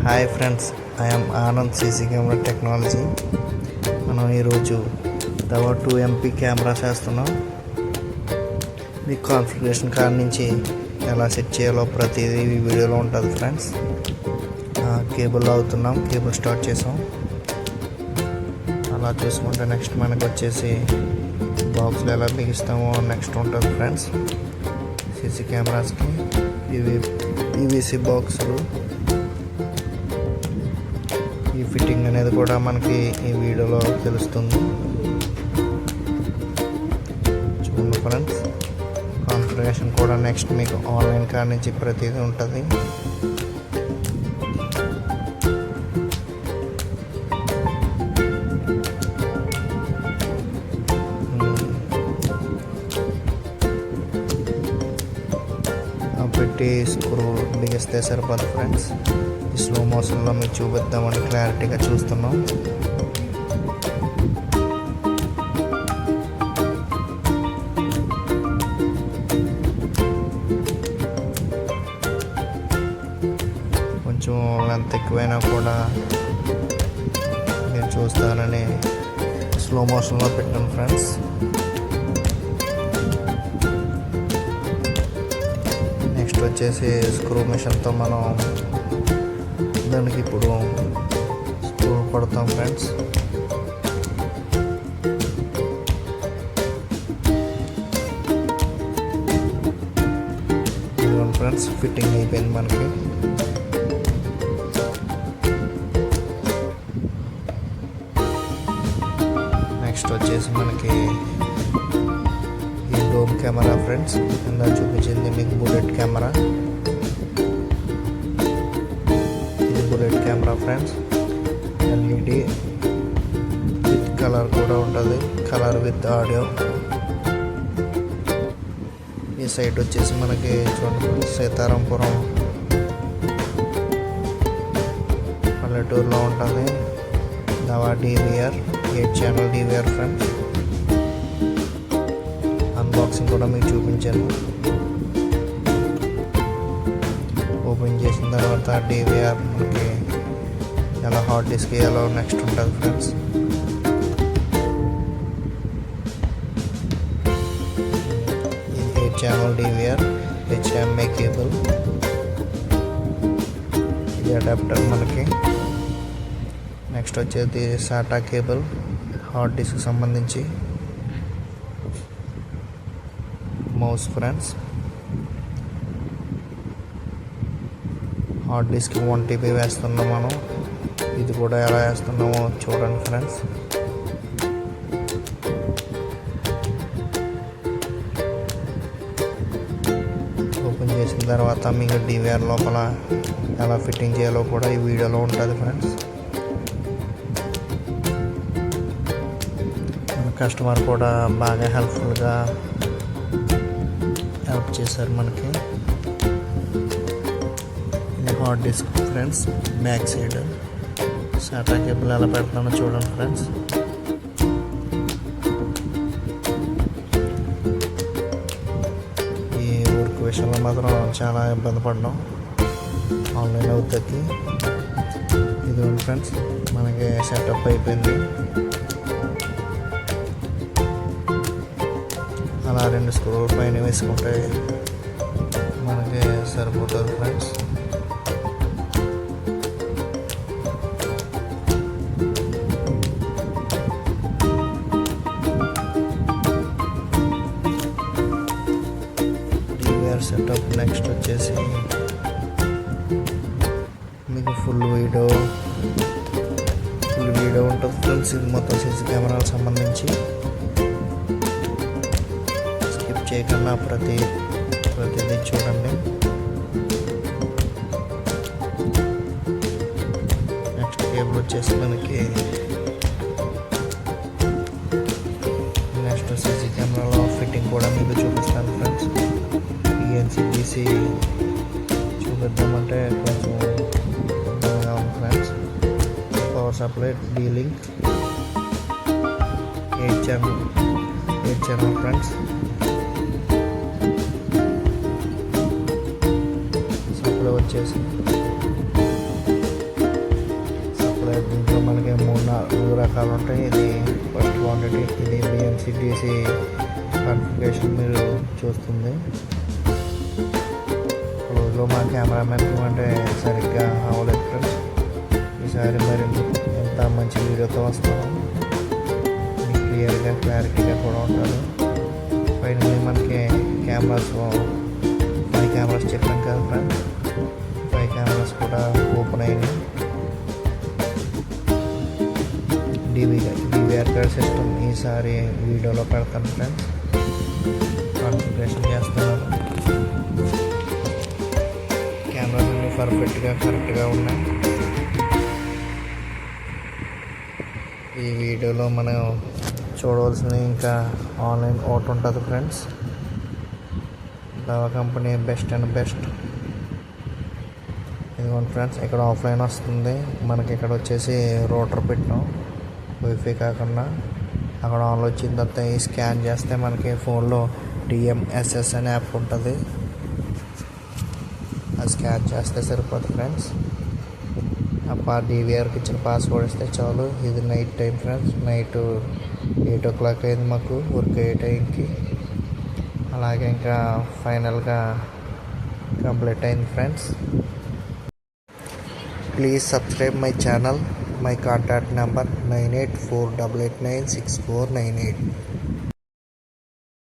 Hi friends, I'm Anand CC camera technology. మనం ఈరోజు దవా 2MP camera చేస్తున్నాం. ఈ కాన్ఫిగరేషన్ కార్డ్ నుంచి ఎలా సెట్ చేయాలో ప్రతిదీ ఈ వీడియోలో ఉంటుంది ఫ్రెండ్స్. కేబుల్ అవుతున్నాం, కేబుల్ స్టార్ట్ చేసాం. అలా చూసుకుంటే నెక్స్ట్ మనకు వచ్చేసి బాక్స్లో ఎలా బిగిస్తామో నెక్స్ట్ ఉంటుంది ఫ్రెండ్స్. సీసీ కెమెరాస్కి ఇవి పీవీసీ బాక్సులు. ఈ ఫిట్టింగ్ అనేది కూడా మనకి ఈ వీడియోలో తెలుస్తుంది. చూడండి ఫ్రెండ్స్, కాన్ఫిగరేషన్ కూడా నెక్స్ట్ మీకు ఆన్లైన్ కార్ నుంచి ప్రతిదీ ఉంటుంది. పెట్టి స్క్రూ బిగిస్తే సరిపోదు ఫ్రెండ్స్. ఈ స్లో మోషన్లో మీకు చూపిద్దామని క్లారిటీగా చూస్తున్నాం. కొంచెం లెంత్ ఎక్కువైనా కూడా మీరు చూస్తారని స్లో మోషన్లో పెట్టాను ఫ్రెండ్స్. నెక్స్ట్ వచ్చేసి స్క్రూ మిషన్తో మనం దానికి ఇప్పుడు స్క్రూ కొడతాం ఫ్రెండ్స్. ఫ్రెండ్స్, ఫిట్టింగ్ అయిపోయింది మనకి. నెక్స్ట్ వచ్చేసి మనకి ఈ డోమ్ కెమెరా ఫ్రెండ్స్. ఇందా చూపించింది మీకు bullet camera. Bullet camera friends. LED with colour కూడా ఉంటుంది, కలర్ విత్ ఆడియో. ఈ సైడ్ వచ్చేసి మనకి చూడండి సీతారాంపురం పల్లెటూరులో ఉంటుంది. దవా DVR 8 channel DVR friends. Unboxing కూడా మీకు చూపించాను. ఓపెన్ చేసిన తర్వాత DVR మనకి ఎలా హార్డ్ డిస్క్ వేయాలో నెక్స్ట్ ఉంటుంది ఫ్రెండ్స్. ఇది 8 ఛానల్ DVR HDMI కేబుల్. ఇది అడాప్టర్ మనకి. నెక్స్ట్ వచ్చేది SATA కేబుల్ హార్డ్ డిస్క్ సంబంధించి. Mouse friends. Hard disk 1 TB వేస్తున్నాం మనం. ఇది కూడా ఎలా వేస్తున్నామో చూడండి ఫ్రెండ్స్. ఓపెన్ చేసిన తర్వాత మీకు DVR లోపల ఎలా ఫిట్టింగ్ చేయాలో కూడా ఈ వీడియోలో ఉంటుంది ఫ్రెండ్స్. మన కస్టమర్ కూడా బాగా హెల్ప్ చేశారు మనకి. ఇది hard disk friends. Back side SATA cable ఎలా పెడతానో చూడండి ఫ్రెండ్స్. ఈ వర్క్ విషయంలో మాత్రం చాలా ఇబ్బంది పడ్డాం ఆన్లైన్ అవుతుంది. ఇది ఫ్రెండ్స్ మనకి సెటప్ అయిపోయింది. అలా 2 స్క్రూల పైన వేసుకుంటే మనకి సరిపోతుంది ఫ్రెండ్స్. DVR సెటప్ నెక్స్ట్ వచ్చేసి మీకు ఫుల్ వీడియో ఉంటుంది ఫ్రెండ్స్. ఇది మొత్తం సీసీ కెమెరాలకు సంబంధించి. చేయకుండా ప్రతిదీ చూడండి. నెక్స్ట్ కేబుల్ వచ్చేసి మనకి నెక్స్ట్ సీసీ కెమెరాలో ఫిట్టింగ్ కూడా మీకు చూపిస్తాను ఫ్రెండ్స్. PNC-DC చూపిద్దామంటే కొంచెం ఇబ్బందిగా ఉంది friends. Power supply D-Link 8 channel friends. వచ్చేసి రకాలు ఉంటాయి. ఇది ఫస్ట్ క్వాంటిటీ. ఇది బిఎన్సి డిసి కాన్ఫిగరేషన్ మీరు చూస్తుంది. రోజులో మా కెమెరామెన్ అంటే సరిగ్గా అవ్వలేదు ఫ్రెండ్స్. ఈసారి మరి ఎంత మంచి వీడియోతో వస్తాను, మీకు క్లియర్గా క్లారిటీగా కూడా ఉంటాను. ఫైనల్లీ మనకి కెమెరాస్ 5 కెమెరాస్ చెప్పాను కదా ఫ్రెండ్స్, 5 కెమెరాస్ కూడా ఓపెన్ అయినాయి. డివిఆర్ కార్డ్ సిస్టమ్ ఈసారి వీడియోలో పెడతాను ఫ్రెండ్స్. కాన్ఫిగరేషన్ చేస్తున్నాను. కెమెరాస్ అన్నీ పర్ఫెక్ట్గా కరెక్ట్గా ఉన్నాయి. ఈ వీడియోలో మనం చూడవలసింది ఇంకా ఆన్లైన్ ఒకటి ఉంటుంది ఫ్రెండ్స్. దావా కంపెనీ బెస్ట్ అండ్ బెస్ట్. ఇదిగోండి ఫ్రెండ్స్, ఇక్కడ ఆఫ్లైన్ వస్తుంది. మనకి ఇక్కడ వచ్చేసి రూటర్ పెట్టాం, వైఫై కాకుండా. అక్కడ ఆన్లో వచ్చిన తర్వాత ఈ స్కాన్ చేస్తే మనకి ఫోన్లో టిఎంఎస్ఎస్ అనే యాప్ ఉంటుంది. అది స్కాన్ చేస్తే సరిపోతుంది ఫ్రెండ్స్. ఆ డివిఆర్కి ఇచ్చిన పాస్వర్డ్ ఇస్తే చాలు. ఇది night time friends, night 8 o'clock అయింది మాకు వర్క్ అయ్యే టైంకి. అలాగే ఇంకా ఫైనల్గా కంప్లీట్ అయింది friends. Please subscribe my channel. My contact number 9848896498.